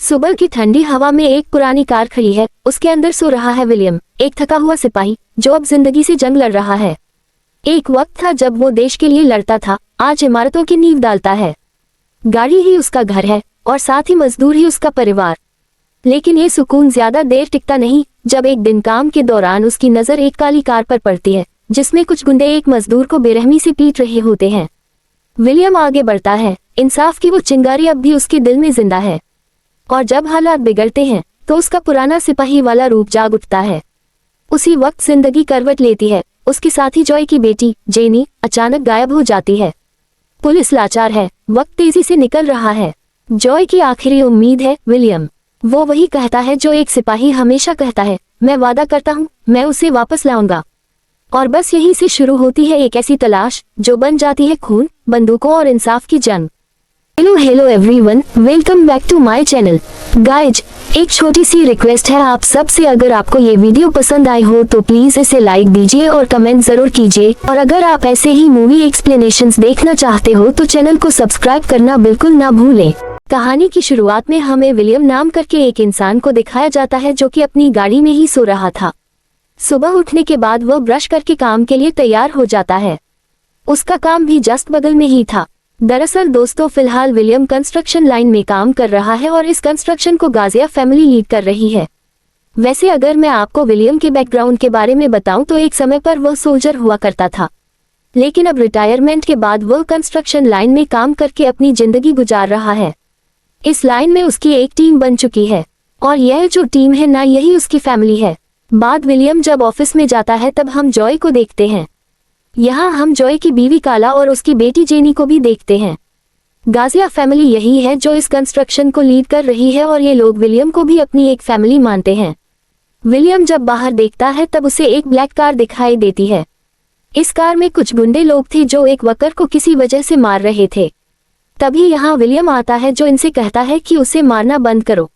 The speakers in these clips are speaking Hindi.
सुबह की ठंडी हवा में एक पुरानी कार खड़ी है। उसके अंदर सो रहा है विलियम, एक थका हुआ सिपाही जो अब जिंदगी से जंग लड़ रहा है। एक वक्त था जब वो देश के लिए लड़ता था, आज इमारतों की नींव डालता है। गाड़ी ही उसका घर है और साथ ही मजदूर ही उसका परिवार। लेकिन ये सुकून ज्यादा देर टिकता नहीं, जब एक दिन काम के दौरान उसकी नजर एक काली कार पर पड़ती है जिसमें कुछ गुंडे एक मजदूर को बेरहमी से पीट रहे होते हैं। विलियम आगे बढ़ता है, इंसाफ की वो चिंगारी अब भी उसके दिल में जिंदा है। और जब हालात बिगड़ते हैं तो उसका पुराना सिपाही वाला रूप जाग उठता है। उसी वक्त जिंदगी करवट लेती है। उसके साथी जॉय की बेटी जेनी अचानक गायब हो जाती है। पुलिस लाचार है, वक्त तेजी से निकल रहा है। जॉय की आखिरी उम्मीद है विलियम। वो वही कहता है जो एक सिपाही हमेशा कहता है, मैं वादा करता हूँ मैं उसे वापस लाऊंगा। और बस यहीं से शुरू होती है एक ऐसी तलाश जो बन जाती है खून, बंदूकों और इंसाफ की जंग। Hello everyone, welcome back to my channel. Guys, एक छोटी सी रिक्वेस्ट है आप सब से, अगर आपको ये वीडियो पसंद आई हो तो प्लीज इसे लाइक दीजिए और कमेंट जरूर कीजिए। और अगर आप ऐसे ही मूवी एक्सप्लेनेशंस देखना चाहते हो तो चैनल को सब्सक्राइब करना बिल्कुल ना भूलें। कहानी की शुरुआत में हमें विलियम नाम करके एक इंसान को दिखाया जाता है जो कि अपनी गाड़ी में ही सो रहा था। सुबह उठने के बाद वह ब्रश करके काम के लिए तैयार हो जाता है। उसका काम भी जस्ट बगल में ही था। दरअसल दोस्तों, फिलहाल विलियम कंस्ट्रक्शन लाइन में काम कर रहा है और इस कंस्ट्रक्शन को गाजिया फैमिली लीड कर रही है। वैसे अगर मैं आपको विलियम के बैकग्राउंड के बारे में बताऊं तो एक समय पर वह सोल्जर हुआ करता था, लेकिन अब रिटायरमेंट के बाद वह कंस्ट्रक्शन लाइन में काम करके अपनी जिंदगी गुजार रहा है। इस लाइन में उसकी एक टीम बन चुकी है और यह जो टीम है ना, यही उसकी फैमिली है। बाद विलियम जब ऑफिस में जाता है तब हम जॉय को देखते हैं। यहाँ हम जॉय की बीवी काला और उसकी बेटी जेनी को भी देखते हैं। गाजिया फैमिली यही है जो इस कंस्ट्रक्शन को लीड कर रही है और ये लोग विलियम को भी अपनी एक फैमिली मानते हैं। विलियम जब बाहर देखता है तब उसे एक ब्लैक कार दिखाई देती है। इस कार में कुछ गुंडे लोग थे जो एक वर्कर को किसी वजह से मार रहे थे। तभी यहाँ विलियम आता है जो इनसे कहता है कि उसे मारना बंद करो।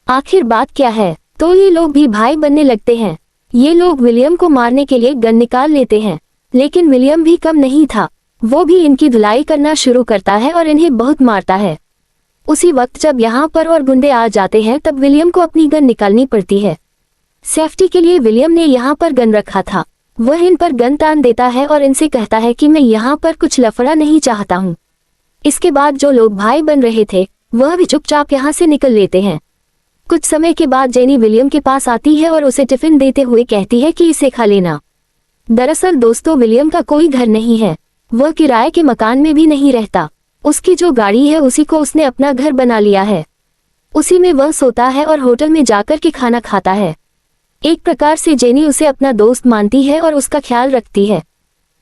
आखिर बात क्या है? तो ये लोग भी भाई बनने लगते हैं। ये लोग विलियम को मारने के लिए गन निकाल लेते हैं, लेकिन विलियम भी कम नहीं था। वो भी इनकी धुलाई करना शुरू करता है और इन्हें बहुत मारता है। उसी वक्त जब यहाँ पर और गुंडे आ जाते हैं तब विलियम को अपनी गन निकालनी पड़ती है। सेफ्टी के लिए विलियम ने यहाँ पर गन रखा था। वह इन पर गन तान देता है और इनसे कहता है कि मैं यहाँ पर कुछ लफड़ा नहीं चाहता हूँ। इसके बाद जो लोग भाई बन रहे थे वह भी चुपचाप यहाँ से निकल लेते हैं। कुछ समय के बाद जेनी विलियम के पास आती है और उसे टिफिन देते हुए कहती है कि इसे खा लेना। दरअसल दोस्तों, विलियम का कोई घर नहीं है। वह किराए के मकान में भी नहीं रहता। उसकी जो गाड़ी है उसी को उसने अपना घर बना लिया है। उसी में वह सोता है और होटल में जाकर के खाना खाता है। एक प्रकार से जेनी उसे अपना दोस्त मानती है और उसका ख्याल रखती है।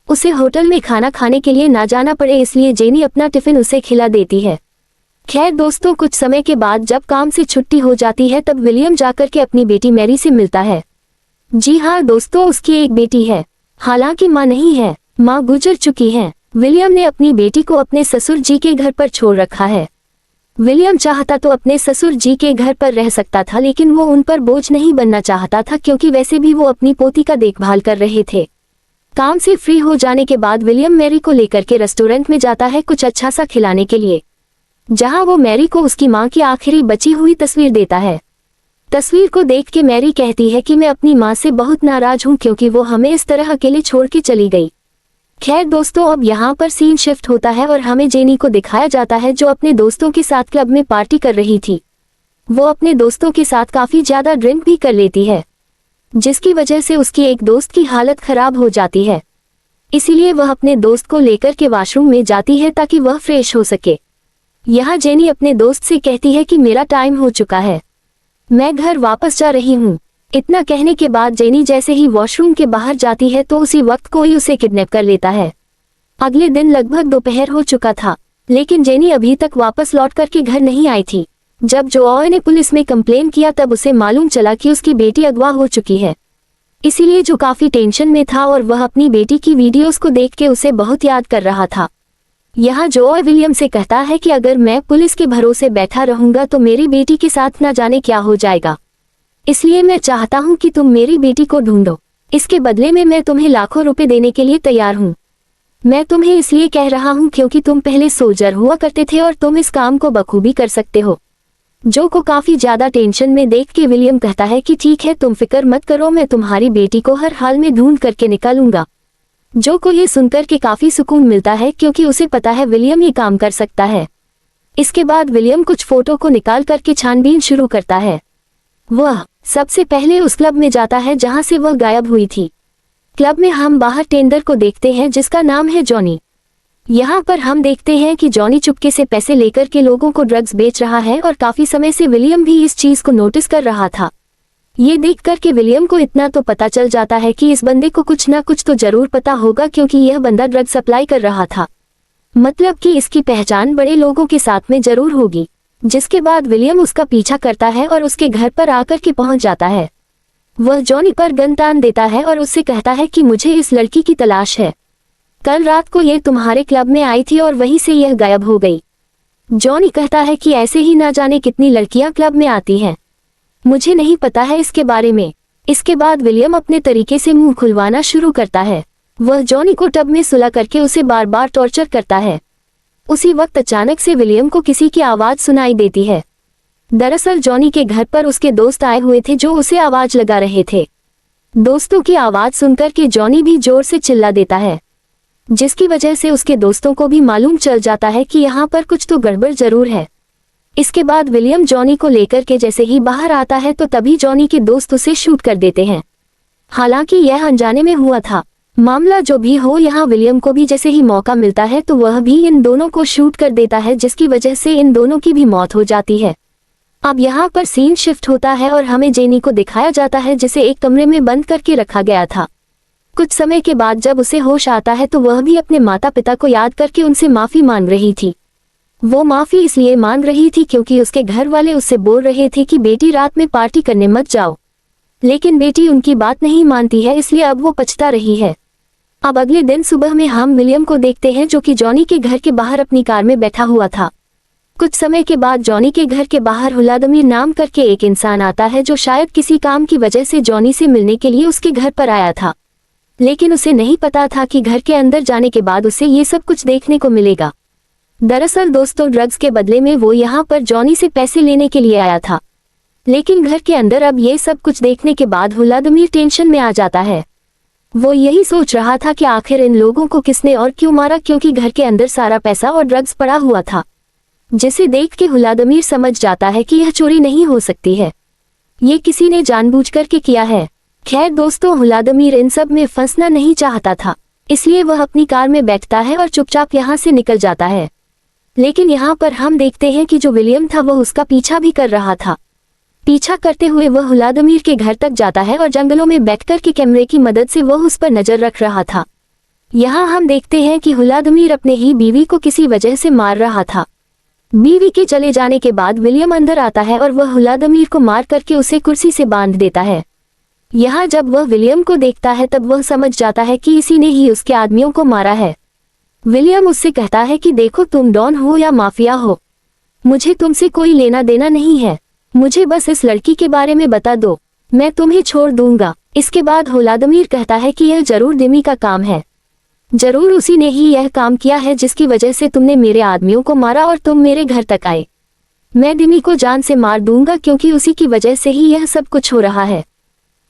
उसे होटल में खाना खाने के लिए ना जाना पड़े, इसलिए जेनी अपना टिफिन उसे खिला देती है। खैर दोस्तों, कुछ समय के बाद जब काम से छुट्टी हो जाती है तब विलियम जाकर के अपनी बेटी मैरी से मिलता है। जी हाँ दोस्तों, उसकी एक बेटी है, हालांकि माँ नहीं है, माँ गुजर चुकी है। विलियम ने अपनी बेटी को अपने ससुर जी के घर पर छोड़ रखा है। विलियम चाहता तो अपने ससुर जी के घर पर रह सकता था, लेकिन वो उन पर बोझ नहीं बनना चाहता था क्योंकि वैसे भी वो अपनी पोती का देखभाल कर रहे थे। काम से फ्री हो जाने के बाद विलियम मैरी को लेकर के रेस्टोरेंट में जाता है कुछ अच्छा सा खिलाने के लिए, जहां वो मैरी को उसकी माँ की आखिरी बची हुई तस्वीर देता है। तस्वीर को देख के मैरी कहती है कि मैं अपनी माँ से बहुत नाराज हूँ क्योंकि वो हमें इस तरह अकेले छोड़ के चली गई। खैर दोस्तों, अब यहाँ पर सीन शिफ्ट होता है और हमें जेनी को दिखाया जाता है जो अपने दोस्तों के साथ क्लब में पार्टी कर रही थी। वो अपने दोस्तों के साथ काफी ज्यादा ड्रिंक भी कर लेती है, जिसकी वजह से उसकी एक दोस्त की हालत खराब हो जाती है। इसीलिए वह अपने दोस्त को लेकर के वॉशरूम में जाती है ताकि वह फ्रेश हो सके। यहाँ जेनी अपने दोस्त से कहती है कि मेरा टाइम हो चुका है, मैं घर वापस जा रही हूँ। इतना कहने के बाद जेनी जैसे ही वॉशरूम के बाहर जाती है तो उसी वक्त कोई उसे किडनैप कर लेता है। अगले दिन लगभग दोपहर हो चुका था, लेकिन जेनी अभी तक वापस लौट करके घर नहीं आई थी। जब जॉय ने पुलिस में कंप्लेन किया तब उसे मालूम चला कि उसकी बेटी अगवा हो चुकी है। इसीलिए जो काफी टेंशन में था और वह अपनी बेटी की वीडियोस को देख के उसे बहुत याद कर रहा था। यहाँ जॉय विलियम से कहता है कि अगर मैं पुलिस के भरोसे बैठा रहूंगा तो मेरी बेटी के साथ ना जाने क्या हो जाएगा, इसलिए मैं चाहता हूँ कि तुम मेरी बेटी को ढूंढो। इसके बदले में मैं तुम्हें लाखों रुपए देने के लिए तैयार हूँ। मैं तुम्हें इसलिए कह रहा हूँ क्योंकि तुम पहले सोल्जर हुआ करते थे और तुम इस काम को बखूबी कर सकते हो। जो को काफी ज्यादा टेंशन में देख के विलियम कहता है कि ठीक है, तुम फिक्र मत करो, मैं तुम्हारी बेटी को हर हाल में ढूंढ करके निकालूंगा। जो को ये सुनकर के काफी सुकून मिलता है क्योंकि उसे पता है विलियम ये काम कर सकता है। इसके बाद विलियम कुछ फोटो को निकाल करके छानबीन शुरू करता है। वह सबसे पहले उस क्लब में जाता है जहां से वह गायब हुई थी। क्लब में हम बाहर टेंडर को देखते हैं जिसका नाम है जॉनी। यहाँ पर हम देखते हैं कि जॉनी चुपके से पैसे लेकर के लोगों को ड्रग्स बेच रहा है और काफी समय से विलियम भी इस चीज को नोटिस कर रहा था। ये देख करके विलियम को इतना तो पता चल जाता है कि इस बंदे को कुछ ना कुछ तो जरूर पता होगा क्योंकि यह बंदा ड्रग सप्लाई कर रहा था, मतलब कि इसकी पहचान बड़े लोगों के साथ में जरूर होगी। जिसके बाद विलियम उसका पीछा करता है और उसके घर पर आकर के पहुंच जाता है। वह जॉनी पर गन तान देता है और उससे कहता है कि मुझे इस लड़की की तलाश है। कल रात को ये तुम्हारे क्लब में आई थी और वहीं से यह गायब हो गई। जॉनी कहता है कि ऐसे ही ना जाने कितनी लड़कियां क्लब में आती हैं, मुझे नहीं पता है इसके बारे में। इसके बाद विलियम अपने तरीके से मुंह खुलवाना शुरू करता है। वह जॉनी को टब में सुला करके उसे बार बार टॉर्चर करता है। उसी वक्त अचानक से विलियम को किसी की आवाज सुनाई देती है। दरअसल जॉनी के घर पर उसके दोस्त आए हुए थे जो उसे आवाज लगा रहे थे। दोस्तों की आवाज सुनकर के जॉनी भी जोर से चिल्ला देता है, जिसकी वजह से उसके दोस्तों को भी मालूम चल जाता है कि यहाँ पर कुछ तो गड़बड़ जरूर है। इसके बाद विलियम जॉनी को लेकर के जैसे ही बाहर आता है तो तभी जॉनी के दोस्त उसे शूट कर देते हैं। हालांकि यह अनजाने में हुआ था। मामला जो भी हो, यहाँ विलियम को भी जैसे ही मौका मिलता है तो वह भी इन दोनों को शूट कर देता है, जिसकी वजह से इन दोनों की भी मौत हो जाती है। अब यहाँ पर सीन शिफ्ट होता है और हमें जेनी को दिखाया जाता है जिसे एक कमरे में बंद करके रखा गया था। कुछ समय के बाद जब उसे होश आता है तो वह भी अपने माता पिता को याद करके उनसे माफी मांग रही थी। वो माफी इसलिए मांग रही थी क्योंकि उसके घर वाले उससे बोल रहे थे कि बेटी रात में पार्टी करने मत जाओ, लेकिन बेटी उनकी बात नहीं मानती है, इसलिए अब वो पछता रही है। अब अगले दिन सुबह में हम विलियम को देखते हैं जो कि जॉनी के घर के बाहर अपनी कार में बैठा हुआ था। कुछ समय के बाद जॉनी के घर के बाहर व्लादिमीर नाम करके एक इंसान आता है जो शायद किसी काम की वजह से जॉनी से मिलने के लिए उसके घर पर आया था, लेकिन उसे नहीं पता था कि घर के अंदर जाने के बाद उसे ये सब कुछ देखने को मिलेगा। दरअसल दोस्तों, ड्रग्स के बदले में वो यहाँ पर जॉनी से पैसे लेने के लिए आया था, लेकिन घर के अंदर अब ये सब कुछ देखने के बाद व्लादिमीर टेंशन में आ जाता है। वो यही सोच रहा था कि आखिर इन लोगों को किसने और क्यों मारा, क्योंकि घर के अंदर सारा पैसा और ड्रग्स पड़ा हुआ था, जिसे देख के व्लादिमीर समझ जाता है कि यह चोरी नहीं हो सकती है, ये किसी ने जानबूझकर के किया है। खैर दोस्तों, व्लादिमीर इन सब में फंसना नहीं चाहता था, इसलिए वह अपनी कार में बैठता है और चुपचाप यहाँ से निकल जाता है। लेकिन यहाँ पर हम देखते हैं कि जो विलियम था वह उसका पीछा भी कर रहा था। पीछा करते हुए वह व्लादिमीर के घर तक जाता है और जंगलों में बैठकर के कैमरे की मदद से वह उस पर नजर रख रहा था। यहाँ हम देखते हैं कि व्लादिमीर अपने ही बीवी को किसी वजह से मार रहा था। बीवी के चले जाने के बाद विलियम अंदर आता है और वह व्लादिमीर को मार करके उसे कुर्सी से बांध देता है। यहाँ जब वह विलियम को देखता है तब वह समझ जाता है कि इसी ने ही उसके आदमियों को मारा है। विलियम उससे कहता है कि देखो, तुम डॉन हो या माफिया हो, मुझे तुमसे कोई लेना देना नहीं है, मुझे बस इस लड़की के बारे में बता दो, मैं तुम्हें छोड़ दूंगा। इसके बाद व्लादिमीर कहता है कि यह जरूर दिमी का काम है, जरूर उसी ने ही यह काम किया है जिसकी वजह से तुमने मेरे आदमियों को मारा और तुम मेरे घर तक आए। मैं दिमी को जान से मार दूंगा क्योंकि उसी की वजह से ही यह सब कुछ हो रहा है।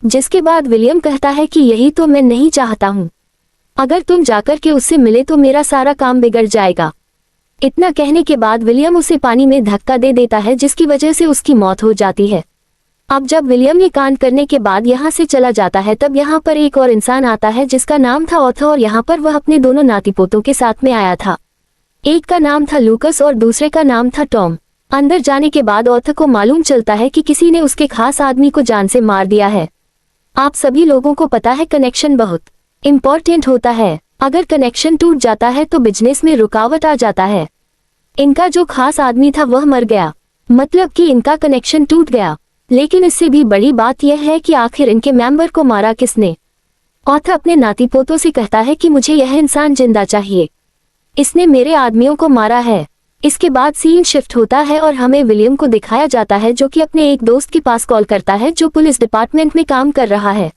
जिसके बाद विलियम कहता है कि यही तो मैं नहीं चाहता हूँ, अगर तुम जाकर के उससे मिले तो मेरा सारा काम बिगड़ जाएगा। इतना कहने के बाद विलियम उसे पानी में धक्का दे देता है, जिसकी वजह से उसकी मौत हो जाती है। अब जब विलियम ये कांड करने के बाद यहाँ से चला जाता है तब यहाँ पर एक और इंसान आता है जिसका नाम था ऑथर, और यहाँ पर वह अपने दोनों नाती पोतों के साथ में आया था। एक का नाम था लूकस और दूसरे का नाम था टॉम। अंदर जाने के बाद ऑथर को मालूम चलता है कि किसी ने उसके खास आदमी को जान से मार दिया है। आप सभी लोगों को पता है कनेक्शन बहुत इम्पोर्टेंट होता है, अगर कनेक्शन टूट जाता है तो बिजनेस में रुकावट आ जाता है। इनका जो खास आदमी था वह मर गया, मतलब कि इनका कनेक्शन टूट गया। लेकिन इससे भी बड़ी बात यह है कि आखिर इनके मेंबर को मारा किसने। ऑथर अपने नाती पोतों से कहता है कि मुझे यह इंसान जिंदा चाहिए, इसने मेरे आदमियों को मारा है। इसके बाद सीन शिफ्ट होता है और हमें विलियम को दिखाया जाता है जो कि अपने एक दोस्त के पास कॉल करता है जो पुलिस डिपार्टमेंट में काम कर रहा है।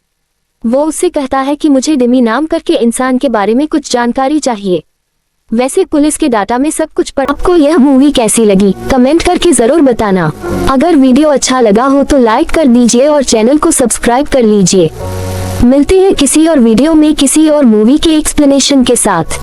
वो उससे कहता है कि मुझे डिमी नाम करके इंसान के बारे में कुछ जानकारी चाहिए। वैसे पुलिस के डाटा में सब कुछ पड़ा। आपको यह मूवी कैसी लगी कमेंट करके जरूर बताना। अगर वीडियो अच्छा लगा हो तो लाइक कर दीजिए और चैनल को सब्सक्राइब कर लीजिए। मिलते हैं किसी और वीडियो में किसी और मूवी के एक्सप्लेनेशन के साथ।